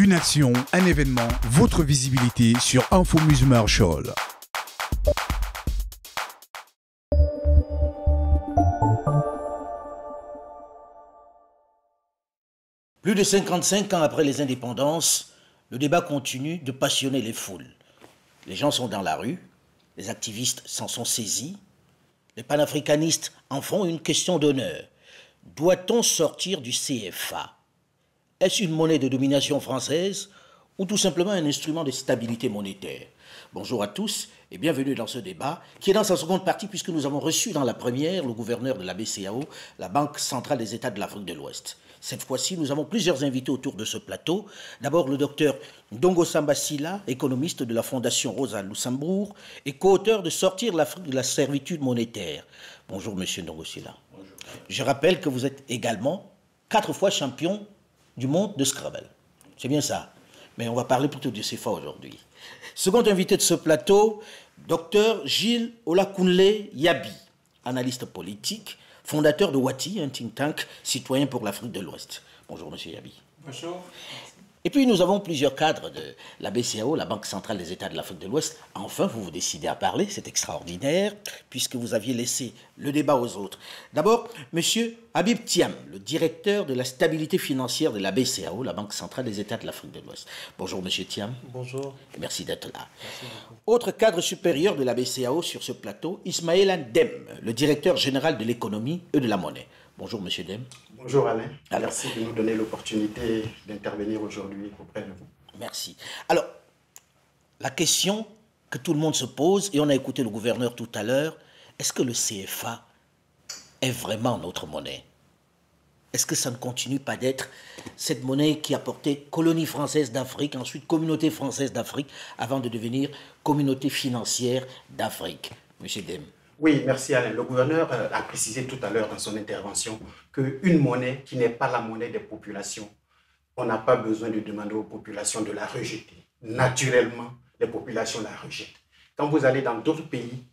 Une action, un événement, votre visibilité sur Info Marshall. Plus de 55 ans après les indépendances, le débat continue de passionner les foules. Les gens sont dans la rue, les activistes s'en sont saisis, les panafricanistes en font une question d'honneur. Doit-on sortir du CFA? Est-ce une monnaie de domination française ou tout simplement un instrument de stabilité monétaire? Bonjour à tous et bienvenue dans ce débat qui est dans sa seconde partie puisque nous avons reçu dans la première le gouverneur de la BCEAO, la Banque centrale des États de l'Afrique de l'Ouest. Cette fois-ci, nous avons plusieurs invités autour de ce plateau. D'abord, le docteur Ndongo Samba Sylla, économiste de la Fondation Rosa Luxembourg et co-auteur de Sortir l'Afrique de la servitude monétaire. Bonjour, monsieur Ndongo Sylla. Bonjour. Je rappelle que vous êtes également 4 fois champion du monde de Scrabble. C'est bien ça. Mais on va parler plutôt du CFA aujourd'hui. Second invité de ce plateau, docteur Gilles Olakunle Yabi, analyste politique, fondateur de Wati, un think tank citoyen pour l'Afrique de l'Ouest. Bonjour, monsieur Yabi. Bonjour. Et puis, nous avons plusieurs cadres de la BCEAO, la Banque centrale des États de l'Afrique de l'Ouest. Enfin, vous vous décidez à parler, c'est extraordinaire, puisque vous aviez laissé le débat aux autres. D'abord, monsieur Habib Thiam, le directeur de la stabilité financière de la BCEAO, la Banque centrale des États de l'Afrique de l'Ouest. Bonjour, monsieur Thiam. Bonjour. Et merci d'être là. Merci beaucoup. Autre cadre supérieur de la BCEAO sur ce plateau, Ismaël Dem, le directeur général de l'économie et de la monnaie. Bonjour, monsieur Dem. Bonjour Alain, merci de nous donner l'opportunité d'intervenir aujourd'hui auprès de vous. Merci. Alors, la question que tout le monde se pose, et on a écouté le gouverneur tout à l'heure, est-ce que le CFA est vraiment notre monnaie? Est-ce que ça ne continue pas d'être cette monnaie qui a porté colonie française d'Afrique, ensuite communauté française d'Afrique, avant de devenir communauté financière d'Afrique? Monsieur Dem. Oui, merci Alain. Le gouverneur a précisé tout à l'heure dans son intervention qu'une monnaie qui n'est pas la monnaie des populations, on n'a pas besoin de demander aux populations de la rejeter. Naturellement, les populations la rejettent. Quand vous allez dans d'autres pays...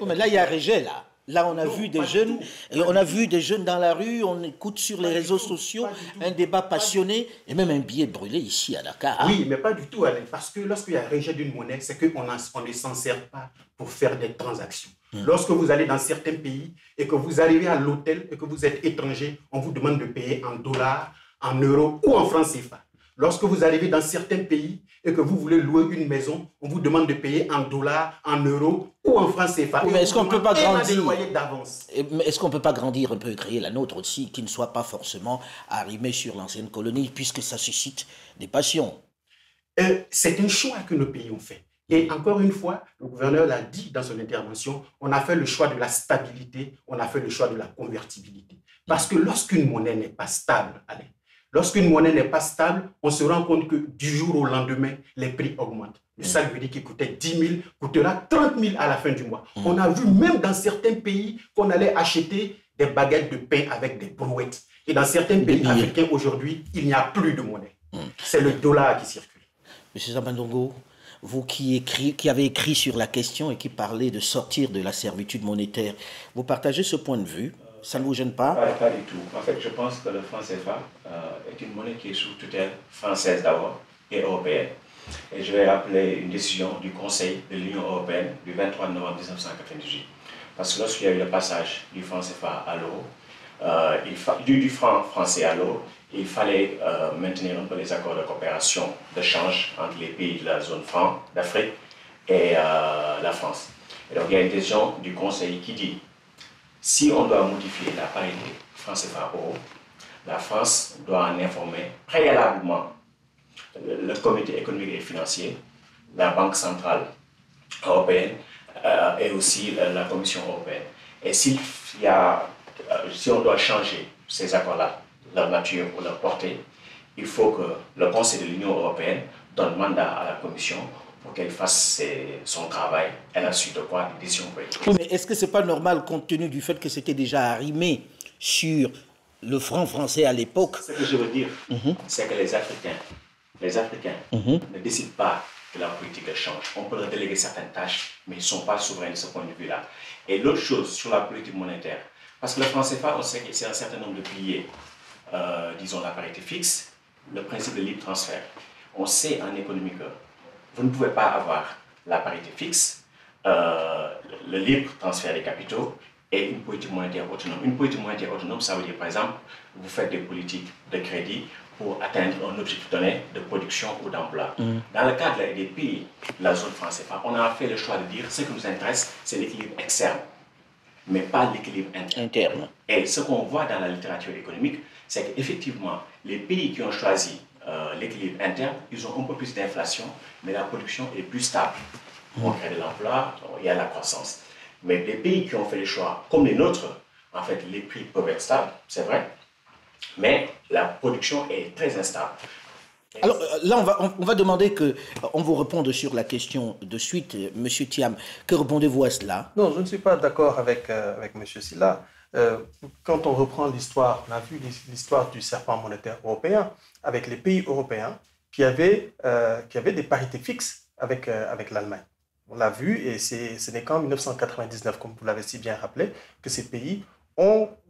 Oh, mais là, il y a un rejet, là. Là, on a vu des jeunes, on a vu des jeunes dans la rue, on écoute sur les réseaux sociaux un débat passionné et même un billet brûlé ici à Dakar. Oui, mais pas du tout, Alain, parce que lorsqu'il y a un rejet d'une monnaie, c'est qu'on ne s'en sert pas pour faire des transactions. Lorsque vous allez dans certains pays et que vous arrivez à l'hôtel et que vous êtes étranger, on vous demande de payer en dollars, en euros ou en francs CFA. Lorsque vous arrivez dans certains pays et que vous voulez louer une maison, on vous demande de payer en dollars, en euros ou en francs CFA. Oui, mais est-ce qu'on ne peut pas grandir? Est-ce qu'on ne peut pas grandir un peu et créer la nôtre aussi, qui ne soit pas forcément arrimée sur l'ancienne colonie, puisque ça suscite des passions? C'est un choix que nos pays ont fait. Et encore une fois, le gouverneur l'a dit dans son intervention, on a fait le choix de la stabilité, on a fait le choix de la convertibilité. Parce que lorsqu'une monnaie n'est pas stable, Alain, lorsqu'une monnaie n'est pas stable, on se rend compte que du jour au lendemain, les prix augmentent. Le sac véridique qui coûtait 10 000 coûtera 30 000 à la fin du mois. On a vu même dans certains pays qu'on allait acheter des baguettes de pain avec des brouettes. Et dans certains pays africains aujourd'hui, il n'y a plus de monnaie. C'est le dollar qui circule. Monsieur Zambandongo, vous qui avez écrit sur la question et qui parlez de sortir de la servitude monétaire, vous partagez ce point de vue? Ça ne vous gêne pas? Pas du tout. En fait, je pense que le franc CFA est une monnaie qui est sous tutelle française d'abord et européenne. Et je vais rappeler une décision du Conseil de l'Union européenne du 23 novembre 1998. Parce que lorsqu'il y a eu le passage du franc CFA à l'euro, du franc français à l'euro, il fallait maintenir un peu les accords de coopération, de change entre les pays de la zone franc d'Afrique et la France. Et donc il y a une décision du Conseil qui dit si on doit modifier la parité franc CFA euro, la France doit en informer préalablement le comité économique et financier, la Banque centrale européenne et aussi la Commission européenne. Et si on doit changer ces accords-là, leur nature ou leur portée, il faut que le Conseil de l'Union européenne donne mandat à la Commission pour qu'elle fasse son travail et la suite de quoi des décisions peuvent être prises. Mais est-ce que ce n'est pas normal compte tenu du fait que c'était déjà arrimé sur le franc français à l'époque? Ce que je veux dire, c'est que les Africains ne décident pas de la politique de change. On peut leur déléguer certaines tâches, mais ils ne sont pas souverains de ce point de vue-là. Et l'autre chose sur la politique monétaire, parce que le franc CFA, on sait que c'est un certain nombre de piliers, disons la parité fixe, le principe de libre transfert. on sait en économie que vous ne pouvez pas avoir la parité fixe, le libre transfert des capitaux et une politique monétaire autonome. Une politique monétaire autonome, ça veut dire, par exemple, vous faites des politiques de crédit pour atteindre un objectif donné de production ou d'emploi. Dans le cadre des pays de la zone franc CFA, on a fait le choix de dire ce qui nous intéresse, c'est l'équilibre externe, mais pas l'équilibre interne. Et ce qu'on voit dans la littérature économique, c'est qu'effectivement, les pays qui ont choisi l'équilibre interne, ils ont un peu plus d'inflation, mais la production est plus stable. On crée de l'emploi, il y a la croissance. Mais les pays qui ont fait le choix, comme les nôtres, en fait, les prix peuvent être stables, c'est vrai, mais la production est très instable. Alors là, on va demander qu'on vous réponde sur la question de suite. Monsieur Thiam, que répondez-vous à cela? Non, je ne suis pas d'accord avec Monsieur Sylla. Quand on reprend l'histoire, on a vu l'histoire du serpent monétaire européen avec les pays européens qui avaient des parités fixes avec l'Allemagne. On l'a vu et ce n'est qu'en 1999, comme vous l'avez si bien rappelé, que ces pays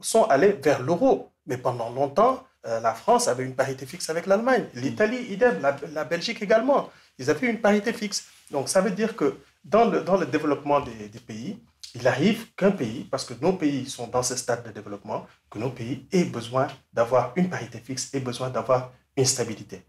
sont allés vers l'euro. Mais pendant longtemps, la France avait une parité fixe avec l'Allemagne. L'Italie, idem, la Belgique également. Ils avaient une parité fixe. Donc ça veut dire que dans le développement des pays, il arrive qu'un pays, parce que nos pays sont dans ce stade de développement, que nos pays aient besoin d'avoir une parité fixe, aient besoin d'avoir une stabilité.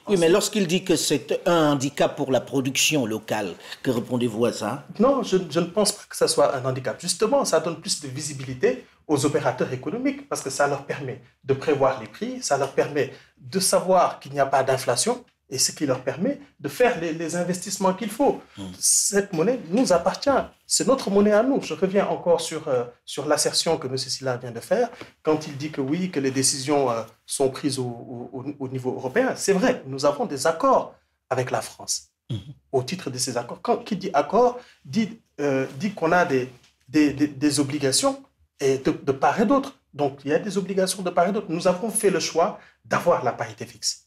Oui, mais lorsqu'il dit que c'est un handicap pour la production locale, que répondez-vous à ça? Non, je ne pense pas que ce soit un handicap. Justement, ça donne plus de visibilité aux opérateurs économiques parce que ça leur permet de prévoir les prix, ça leur permet de savoir qu'il n'y a pas d'inflation et ce qui leur permet de faire les investissements qu'il faut. Cette monnaie nous appartient, c'est notre monnaie à nous. Je reviens encore sur l'assertion que M. Sylla vient de faire quand il dit que oui, que les décisions sont prises au niveau européen. C'est vrai, nous avons des accords avec la France. Au titre de ces accords, qui dit accord dit qu'on a des obligations et de part et d'autre. Donc, il y a des obligations de part et d'autre. Nous avons fait le choix d'avoir la parité fixe.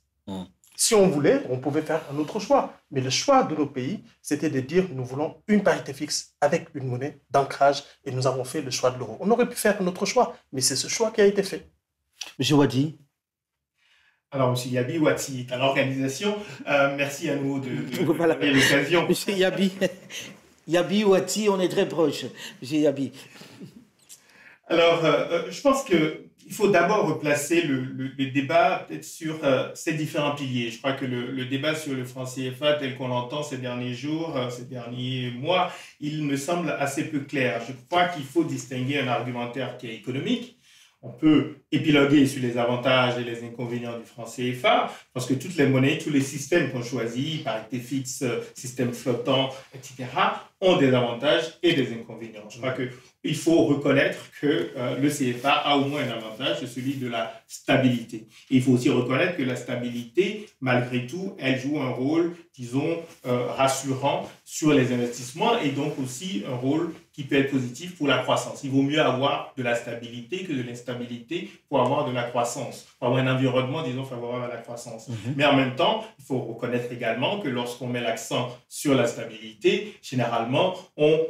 Si on voulait, on pouvait faire un autre choix. Mais le choix de nos pays, c'était de dire nous voulons une parité fixe avec une monnaie d'ancrage et nous avons fait le choix de l'euro. On aurait pu faire un autre choix, mais c'est ce choix qui a été fait. Monsieur Wadi. Alors, M. Yabi Wati est à l'organisation. Merci à nous de l'occasion. Monsieur Yabi Wati, on est très proche. Monsieur Yabi. Alors, je pense qu'il faut d'abord replacer le débat peut-être sur ces différents piliers. Je crois que le débat sur le franc CFA tel qu'on l'entend ces derniers jours, ces derniers mois, il me semble assez peu clair. Je crois qu'il faut distinguer un argumentaire qui est économique. On peut épiloguer sur les avantages et les inconvénients du franc CFA, parce que toutes les monnaies, tous les systèmes qu'on choisit, parité fixe, système flottant, etc., ont des avantages et des inconvénients. Je crois qu'il faut reconnaître que le CFA a au moins un avantage, c'est celui de la stabilité. Et il faut aussi reconnaître que la stabilité, malgré tout, elle joue un rôle, disons, rassurant sur les investissements et donc aussi un rôle qui peut être positif pour la croissance. Il vaut mieux avoir de la stabilité que de l'instabilité pour avoir de la croissance, pour avoir un environnement, disons, favorable à la croissance. Mais en même temps, il faut reconnaître également que lorsqu'on met l'accent sur la stabilité, généralement, on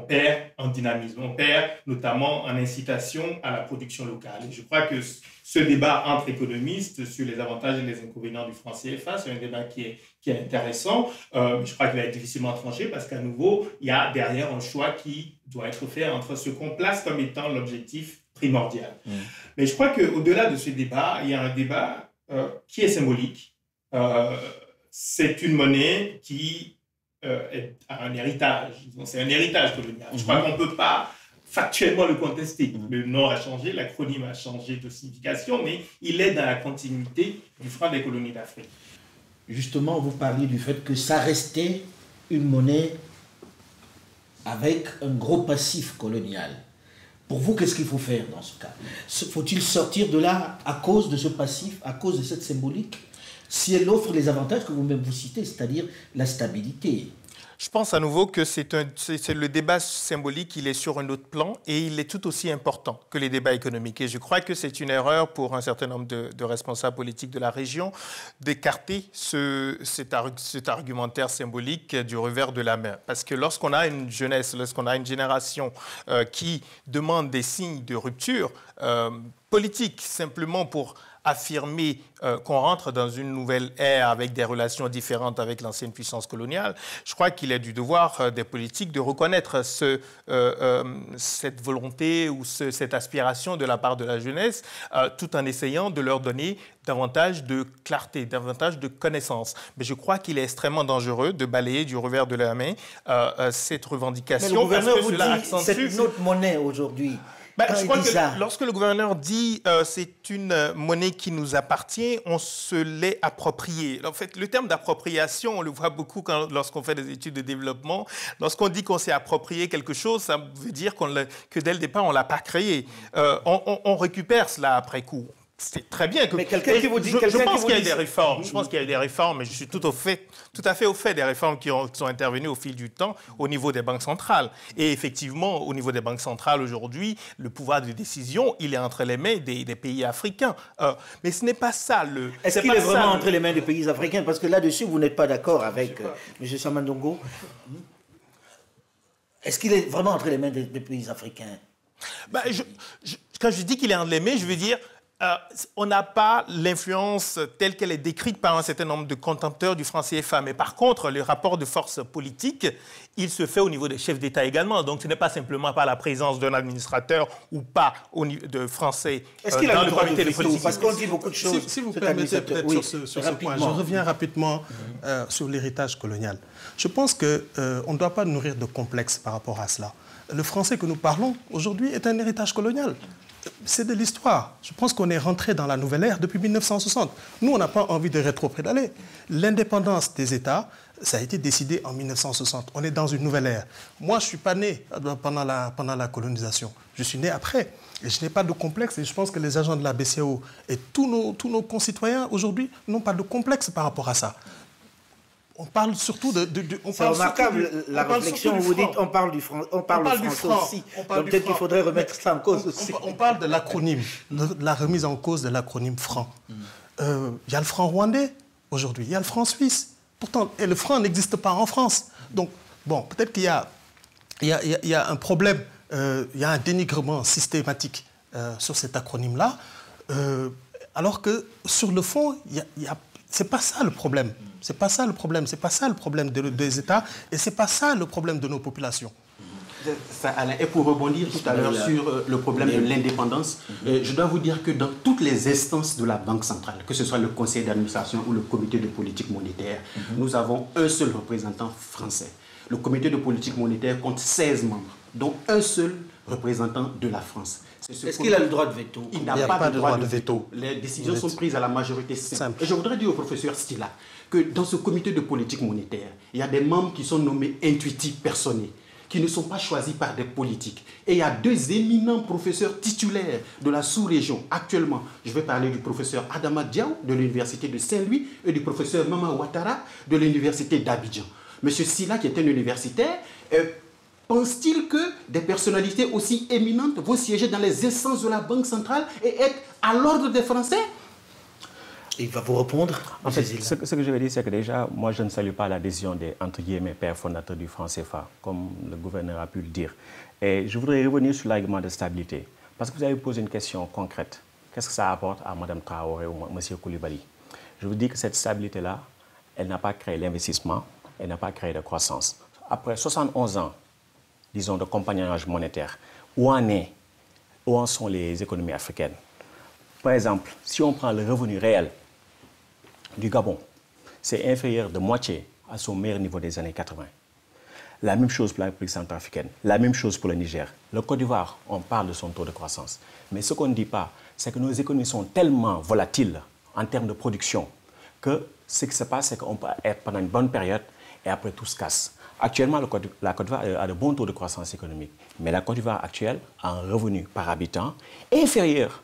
perd en dynamisme, on perd notamment en incitation à la production locale. Et je crois que ce débat entre économistes sur les avantages et les inconvénients du franc CFA, c'est un débat qui est intéressant. Je crois qu'il va être difficilement tranché parce qu'à nouveau, il y a derrière un choix qui doit être fait entre ce qu'on place comme étant l'objectif primordial. Mais je crois qu'au-delà de ce débat, il y a un débat qui est symbolique. C'est une monnaie qui a un héritage. C'est un héritage colonial. Je crois qu'on ne peut pas factuellement le contester. Le nom a changé, l'acronyme a changé de signification, mais il est dans la continuité du franc des colonies d'Afrique. Justement, vous parliez du fait que ça restait une monnaie avec un gros passif colonial. Pour vous, qu'est-ce qu'il faut faire dans ce cas? Faut-il sortir de là à cause de ce passif, à cause de cette symbolique, si elle offre les avantages que vous-même vous citez, c'est-à-dire la stabilité? Je pense à nouveau que c'est le débat symbolique, il est sur un autre plan et il est tout aussi important que les débats économiques. Et je crois que c'est une erreur pour un certain nombre de responsables politiques de la région d'écarter cet argumentaire symbolique du revers de la main. Parce que lorsqu'on a une jeunesse, lorsqu'on a une génération qui demande des signes de rupture politique simplement pour affirmer qu'on rentre dans une nouvelle ère avec des relations différentes avec l'ancienne puissance coloniale, je crois qu'il est du devoir des politiques de reconnaître cette volonté ou cette aspiration de la part de la jeunesse, tout en essayant de leur donner davantage de clarté, davantage de connaissances. Mais je crois qu'il est extrêmement dangereux de balayer du revers de la main cette revendication. Mais le gouverneur vous dit c'est notre monnaie aujourd'hui. Je crois que lorsque le gouverneur dit c'est une monnaie qui nous appartient, on se l'est appropriée. En fait, le terme d'appropriation, on le voit beaucoup lorsqu'on fait des études de développement. Lorsqu'on dit qu'on s'est approprié quelque chose, ça veut dire que dès le départ, on ne l'a pas créé. On récupère cela après coup. C'est très bien que... Mais quelqu'un qui vous dit... Je pense qu'il y a des réformes. Je pense qu'il y a des réformes, mais je suis tout à fait au fait des réformes qui sont intervenues au fil du temps au niveau des banques centrales. Et effectivement, au niveau des banques centrales aujourd'hui, le pouvoir de décision, il est entre les mains des pays africains. Mais ce n'est pas ça le... Est-ce qu'il est vraiment entre les mains des pays africains? Parce que là-dessus, vous n'êtes pas d'accord avec M. Samandongo. Est-ce qu'il est vraiment entre les mains des pays africains? Quand je dis qu'il est entre les mains, je veux dire... on n'a pas l'influence telle qu'elle est décrite par un certain nombre de contempteurs du franc CFA. Mais par contre, le rapport de force politique, il se fait au niveau des chefs d'État également. Donc ce n'est pas simplement par la présence d'un administrateur ou pas de Français dans le comité de politique. Parce qu'on dit beaucoup de choses. Si vous permettez peut-être sur ce point, je reviens rapidement sur l'héritage colonial. Je pense qu'on ne doit pas nourrir de complexes par rapport à cela. Le français que nous parlons aujourd'hui est un héritage colonial. C'est de l'histoire. Je pense qu'on est rentré dans la nouvelle ère depuis 1960. Nous, on n'a pas envie de rétro-pédaler. L'indépendance des États, ça a été décidé en 1960. On est dans une nouvelle ère. Moi, je ne suis pas né pendant la colonisation. Je suis né après. Et je n'ai pas de complexe. Et je pense que les agents de la BCEAO et tous nos concitoyens aujourd'hui n'ont pas de complexe par rapport à ça. On parle surtout c'est remarquable la réflexion où vous dites on parle du français aussi. Donc peut-être qu'il faudrait remettre ça en cause aussi. On parle de l'acronyme, de la remise en cause de l'acronyme franc. Il y a le franc rwandais aujourd'hui, il y a le franc suisse. Pourtant, et le franc n'existe pas en France. Donc, bon, peut-être qu'il y a un problème, il y a un dénigrement systématique sur cet acronyme-là, alors que sur le fond, c'est pas ça le problème. C'est pas ça le problème. C'est pas ça le problème des États et c'est pas ça le problème de nos populations. Ça, Alain, et pour rebondir tout à l'heure sur le problème de l'indépendance, je dois vous dire que dans toutes les instances de la Banque centrale, que ce soit le conseil d'administration ou le comité de politique monétaire, nous avons un seul représentant français. Le comité de politique monétaire compte 16 membres, dont un seul représentant de la France. Est-ce qu'il a le droit de veto? Il n'a pas de droit de veto. Les décisions sont prises à la majorité simple. Et je voudrais dire au professeur Stila que dans ce comité de politique monétaire, il y a des membres qui sont nommés intuitifs personnels, qui ne sont pas choisis par des politiques. Et il y a 2 éminents professeurs titulaires de la sous-région actuellement. Je vais parler du professeur Adama Diaw de l'université de Saint-Louis et du professeur Mama Ouattara de l'université d'Abidjan. Monsieur Stila, qui est un universitaire, pense-t-il que des personnalités aussi éminentes vont siéger dans les instances de la Banque centrale et être à l'ordre des Français? Il va vous répondre. En fait, ce que je veux dire, c'est que déjà, moi, je ne salue pas la décision des, entre guillemets, pères fondateurs du franc CFA, comme le gouverneur a pu le dire. Et je voudrais revenir sur l'argument de stabilité, parce que vous avez posé une question concrète. Qu'est-ce que ça apporte à Mme Traoré ou M. Koulibaly? Je vous dis que cette stabilité-là, elle n'a pas créé l'investissement, elle n'a pas créé de croissance. Après 71 ans, disons, de compagnonnage monétaire, où en sont les économies africaines? Par exemple, si on prend le revenu réel du Gabon, c'est inférieur de moitié à son meilleur niveau des années 80. La même chose pour la République centrafricaine, la même chose pour le Niger. Le Côte d'Ivoire, on parle de son taux de croissance. Mais ce qu'on ne dit pas, c'est que nos économies sont tellement volatiles en termes de production que ce qui se passe, c'est qu'on peut être pendant une bonne période et après tout se casse. Actuellement, la Côte d'Ivoire a de bons taux de croissance économique. Mais la Côte d'Ivoire actuelle a un revenu par habitant inférieur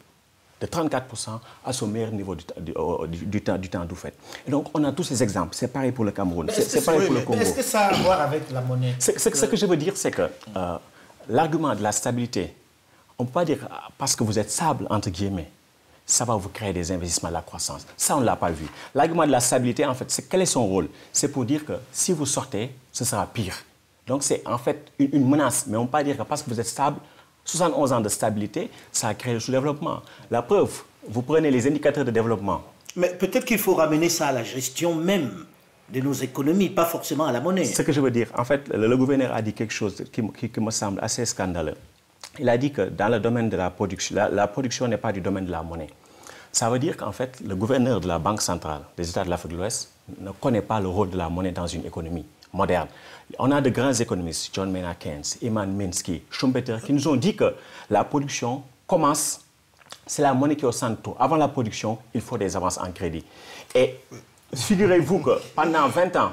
de 34% à son meilleur niveau du temps d'Oufet. Et donc, on a tous ces exemples. C'est pareil pour le Cameroun, c'est pareil pour le Congo. Est-ce que ça a à voir avec la monnaie? Ce que je veux dire, c'est que l'argument de la stabilité, on ne peut pas dire parce que vous êtes stable, entre guillemets, ça va vous créer des investissements de la croissance. Ça, on ne l'a pas vu. L'argument de la stabilité, en fait, quel est son rôle? C'est pour dire que si vous sortez, ce sera pire. Donc, c'est en fait une menace. Mais on ne peut pas dire que parce que vous êtes stable, 71 ans de stabilité, ça a créé le sous-développement. La preuve, vous prenez les indicateurs de développement. Mais peut-être qu'il faut ramener ça à la gestion même de nos économies, pas forcément à la monnaie. Ce que je veux dire, en fait, le gouverneur a dit quelque chose qui me semble assez scandaleux. Il a dit que dans le domaine de la production n'est pas du domaine de la monnaie. Ça veut dire qu'en fait, le gouverneur de la Banque centrale des États de l'Afrique de l'Ouest ne connaît pas le rôle de la monnaie dans une économie moderne. On a de grands économistes, John Maynard Keynes, Iman Minsky, Schumpeter, qui nous ont dit que la production commence, c'est la monnaie qui est au centre de tout. Avant la production, il faut des avances en crédit. Et figurez-vous que pendant 20 ans,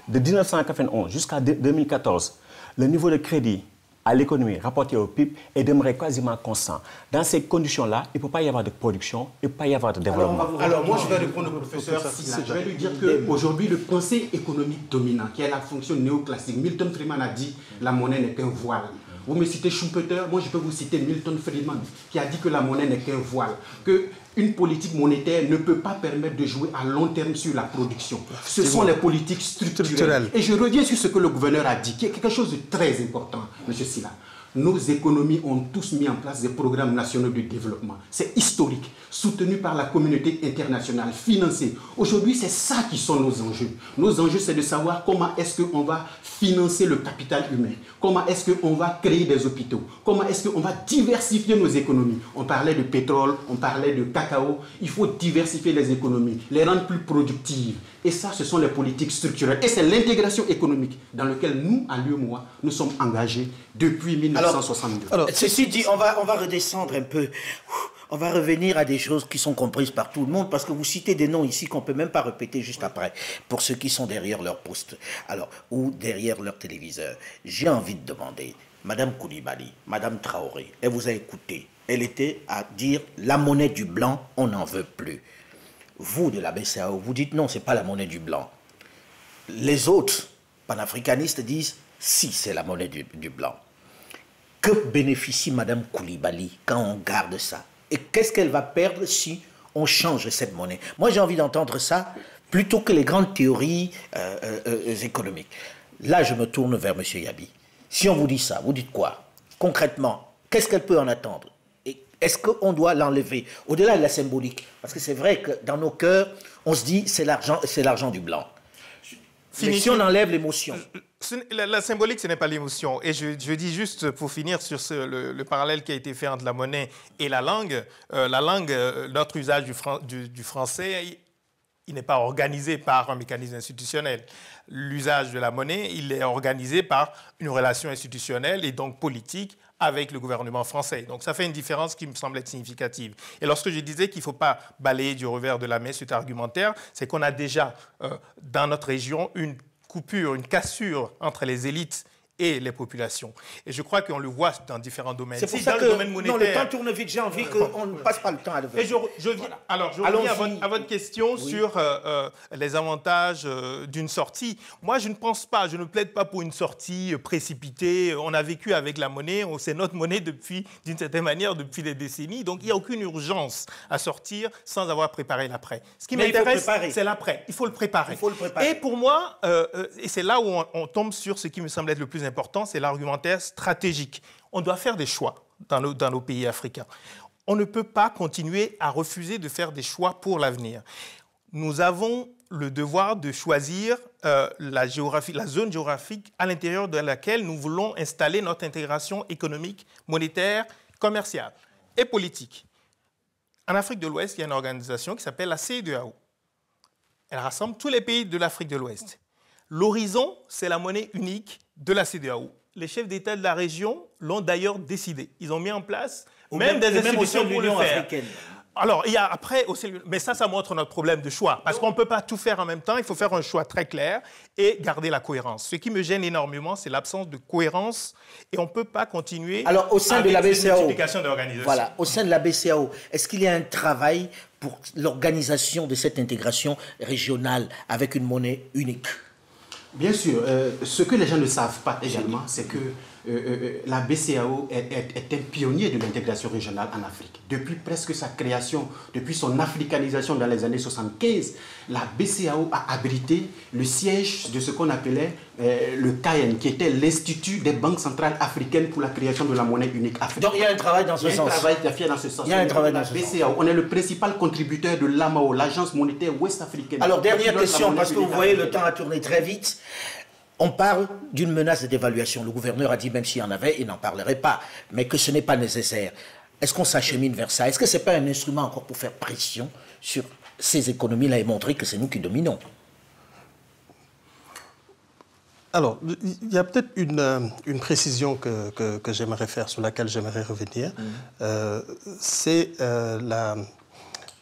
de 1991 jusqu'à 2014, le niveau de crédit à l'économie rapporté au PIB est demeuré quasiment constant. Dans ces conditions-là, il ne peut pas y avoir de production, il ne peut pas y avoir de développement. Alors moi, je vais répondre au professeur Silla. Je vais lui dire qu'aujourd'hui, le pensée économique dominant, qui est la fonction néoclassique, Milton Friedman a dit la monnaie n'est qu'un voile. Vous me citez Schumpeter, moi je peux vous citer Milton Friedman, qui a dit que la monnaie n'est qu'un voile, qu'une politique monétaire ne peut pas permettre de jouer à long terme sur la production. Ce sont les politiques structurelles. Et je reviens sur ce que le gouverneur a dit, qui est quelque chose de très important, M. Silla. Nos économies ont tous mis en place des programmes nationaux de développement. C'est historique, soutenu par la communauté internationale, financé. Aujourd'hui, c'est ça qui sont nos enjeux. Nos enjeux, c'est de savoir comment est-ce qu'on va financer le capital humain, comment est-ce qu'on va créer des hôpitaux, comment est-ce qu'on va diversifier nos économies. On parlait de pétrole, on parlait de cacao. Il faut diversifier les économies, les rendre plus productives. Et ça, ce sont les politiques structurelles. Et c'est l'intégration économique dans laquelle nous, à l'UEMOA, nous sommes engagés depuis 1962. Alors, ceci dit, on va redescendre un peu. On va revenir à des choses qui sont comprises par tout le monde, parce que vous citez des noms ici qu'on ne peut même pas répéter juste après, pour ceux qui sont derrière leur poste, ou derrière leur téléviseur. J'ai envie de demander, Madame Koulibaly, Madame Traoré, elle vous a écouté. Elle était à dire la monnaie du blanc, on n'en veut plus. Vous, de la BCEAO, vous dites non, ce n'est pas la monnaie du blanc. Les autres panafricanistes disent si, c'est la monnaie du blanc. Que bénéficie Mme Koulibaly quand on garde ça? Et qu'est-ce qu'elle va perdre si on change cette monnaie? Moi, j'ai envie d'entendre ça plutôt que les grandes théories économiques. Là, je me tourne vers M. Yabi. Si on vous dit ça, vous dites quoi? Concrètement, qu'est-ce qu'elle peut en attendre? Est-ce qu'on doit l'enlever au-delà de la symbolique? Parce que c'est vrai que dans nos cœurs, on se dit c'est l'argent du blanc. Mais si on enlève l'émotion. La symbolique, ce n'est pas l'émotion. Et je dis juste, pour finir sur le parallèle qui a été fait entre la monnaie et la langue, notre usage du français, il n'est pas organisé par un mécanisme institutionnel. L'usage de la monnaie, il est organisé par une relation institutionnelle et donc politique avec le gouvernement français. Donc ça fait une différence qui me semble être significative. Et lorsque je disais qu'il ne faut pas balayer du revers de la main cet argumentaire, c'est qu'on a déjà dans notre région une coupure, une cassure entre les élites et les populations. Et je crois qu'on le voit dans différents domaines. C'est pour ça que le temps tourne vite, j'ai envie qu'on ne passe pas le temps à le faire. Alors, je reviens à votre question sur les avantages d'une sortie. Moi, je ne pense pas, je ne plaide pas pour une sortie précipitée. On a vécu avec la monnaie, c'est notre monnaie d'une certaine manière, depuis des décennies. Donc, il n'y a aucune urgence à sortir sans avoir préparé l'après. Ce qui m'intéresse, c'est l'après. Il faut le préparer. Et pour moi, et c'est là où on tombe sur ce qui me semble être le plus important, c'est l'argumentaire stratégique. On doit faire des choix dans nos pays africains. On ne peut pas continuer à refuser de faire des choix pour l'avenir. Nous avons le devoir de choisir la zone géographique à l'intérieur de laquelle nous voulons installer notre intégration économique, monétaire, commerciale et politique. En Afrique de l'Ouest, il y a une organisation qui s'appelle la CEDEAO. Elle rassemble tous les pays de l'Afrique de l'Ouest. L'horizon, c'est la monnaie unique de la CEDEAO. Les chefs d'État de la région l'ont d'ailleurs décidé. Ils ont mis en place même des institutions pour le faire. Africaine. Alors, il y a après aussi, mais ça montre notre problème de choix. Parce qu'on ne peut pas tout faire en même temps. Il faut faire un choix très clair et garder la cohérence. Ce qui me gêne énormément, c'est l'absence de cohérence. Et on ne peut pas continuer. Alors, au sein de la BCEAO, voilà, au sein de la BCEAO, est-ce qu'il y a un travail pour l'organisation de cette intégration régionale avec une monnaie unique? Bien sûr. Ce que les gens ne savent pas également, c'est que la BCEAO est un pionnier de l'intégration régionale en Afrique. Depuis presque sa création, depuis son africanisation dans les années 75, la BCEAO a abrité le siège de ce qu'on appelait le CAEN, qui était l'Institut des banques centrales africaines pour la création de la monnaie unique africaine. Donc il y a un travail dans ce sens. Il y a un travail qui a fait dans ce sens. Il y a un travail dans ce sens. BCEAO, on est le principal contributeur de l'AMAO, l'Agence monétaire ouest-africaine. Alors, dernière question, parce que vous voyez, le temps a tourné très vite. On parle d'une menace de dévaluation. Le gouverneur a dit, même s'il y en avait, il n'en parlerait pas, mais que ce n'est pas nécessaire. Est-ce qu'on s'achemine vers ça? Est-ce que ce n'est pas un instrument encore pour faire pression sur ces économies-là et montrer que c'est nous qui dominons? Alors, il y a peut-être une précision que j'aimerais faire, sur laquelle j'aimerais revenir. C'est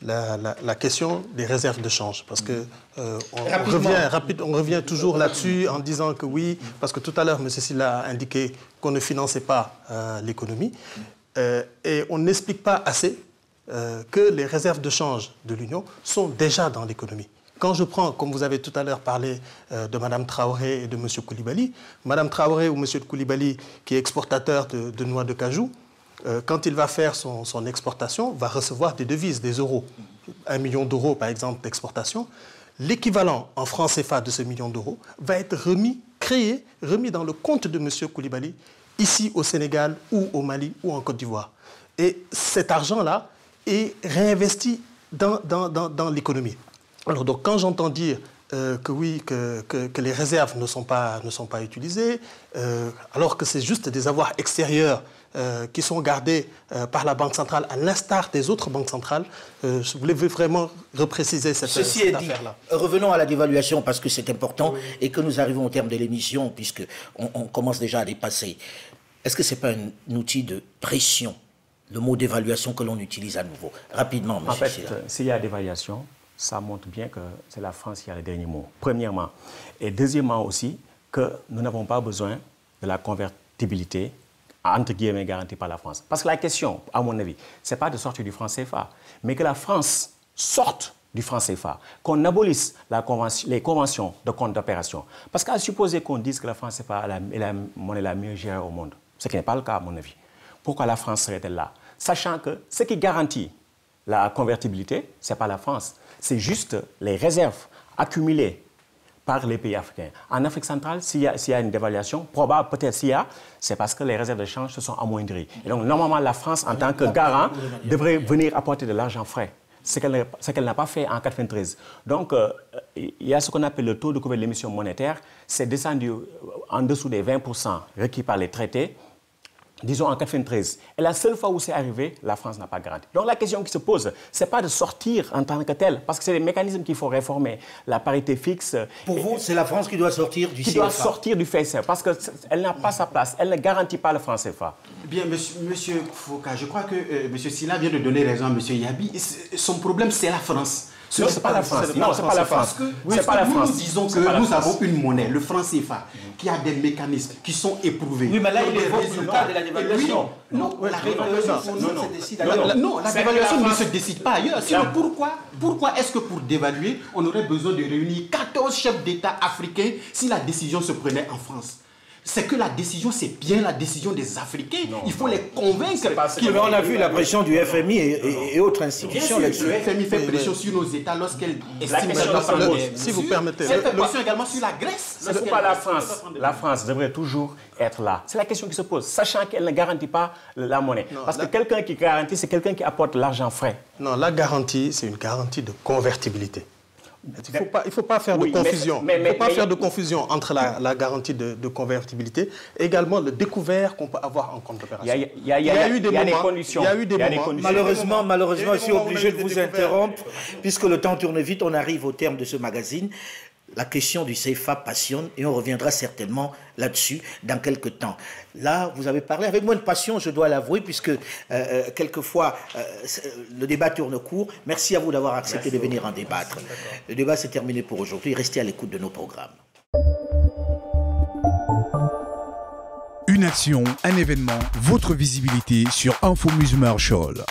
la question des réserves de change, parce que on revient toujours là-dessus en disant que oui, parce que tout à l'heure, M. Sylla a indiqué qu'on ne finançait pas l'économie, et on n'explique pas assez que les réserves de change de l'Union sont déjà dans l'économie. Quand je prends, comme vous avez tout à l'heure parlé de Mme Traoré et de M. Koulibaly, Mme Traoré ou M. Koulibaly, qui est exportateur de noix de cajou, quand il va faire son exportation, va recevoir des devises, des euros. 1 million d'euros, par exemple, d'exportation. L'équivalent en francs CFA de ce million d'euros va être remis dans le compte de M. Koulibaly, ici au Sénégal ou au Mali ou en Côte d'Ivoire. Et cet argent-là est réinvesti dans l'économie. Alors, donc, quand j'entends dire que oui, que les réserves ne sont pas utilisées, alors que c'est juste des avoirs extérieurs qui sont gardés par la Banque centrale, à l'instar des autres banques centrales, je voulais vraiment repréciser cette affaire-là. Revenons à la dévaluation, parce que c'est important, et que nous arrivons au terme de l'émission, puisqu'on commence déjà à dépasser. Est-ce que ce n'est pas un outil de pression, le mot dévaluation que l'on utilise à nouveau? Rapidement, M. Sylla. En fait, s'il y a dévaluation, ça montre bien que c'est la France qui a le dernier mot, premièrement. Et deuxièmement aussi, que nous n'avons pas besoin de la convertibilité, entre guillemets, garantie par la France. Parce que la question, à mon avis, ce n'est pas de sortir du franc CFA, mais que la France sorte du franc CFA, qu'on abolisse les conventions de compte d'opération. Parce qu'à supposer qu'on dise que la France CFA est la monnaie la mieux gérée au monde, ce qui n'est pas le cas, à mon avis. Pourquoi la France serait-elle là? Sachant que ce qui garantit la convertibilité, ce n'est pas la France. C'est juste les réserves accumulées par les pays africains. En Afrique centrale, s'il y a une dévaluation, probable, peut-être s'il y a, c'est parce que les réserves de change se sont amoindries. Et donc, normalement, la France, en tant que garant, devrait venir apporter de l'argent frais, ce qu'elle n'a pas fait en 1993. Donc, il y a ce qu'on appelle le taux de couverture de l'émission monétaire. C'est descendu en dessous des 20% requis par les traités, disons en 1993. Et la seule fois où c'est arrivé, la France n'a pas garanti. Donc la question qui se pose, ce n'est pas de sortir en tant que tel, parce que c'est des mécanismes qu'il faut réformer. La parité fixe... Pour vous, c'est la France qui doit sortir du CFA? Qui doit sortir du CFA, parce qu'elle n'a pas sa place. Elle ne garantit pas le franc CFA. Bien, monsieur Foucault, je crois que M. Sylla vient de donner raison à M. Yabi. Son problème, c'est la France. Non, ce n'est pas la France. Non, ce n'est pas la France. Nous disons que nous avons une monnaie, le franc CFA, qui a des mécanismes qui sont éprouvés. Oui, mais là, il est le résultat de la dévaluation. Non, la dévaluation ne se décide pas ailleurs. Sinon, pourquoi est-ce que pour dévaluer, on aurait besoin de réunir 14 chefs d'État africains si la décision se prenait en France? C'est que la décision, c'est bien la décision des Africains. Il faut les convaincre. Mais on a vu la pression du FMI et autres institutions là-dessus. Le FMI fait pression sur nos États lorsqu'elle estime si vous permettez. Elle fait pression également sur la Grèce. Ce n'est pas la France. La France devrait toujours être là. C'est la question qui se pose, sachant qu'elle ne garantit pas la monnaie. Parce que quelqu'un qui garantit, c'est quelqu'un qui apporte l'argent frais. Non, la garantie, c'est une garantie de convertibilité. Il ne faut pas faire de confusion. Il ne faut pas faire de confusion entre la garantie de convertibilité et également le découvert qu'on peut avoir en compte d'opération. Il y a eu des conditions. Malheureusement, je suis obligé de vous interrompre, puisque le temps tourne vite. On arrive au terme de ce magazine. La question du CFA passionne et on reviendra certainement là-dessus dans quelques temps. Là, vous avez parlé avec moins de passion, je dois l'avouer, puisque quelquefois le débat tourne court. Merci à vous d'avoir accepté de venir en débattre. Le débat s'est terminé pour aujourd'hui. Restez à l'écoute de nos programmes. Une action, un événement, votre visibilité sur Info Muse Marshall.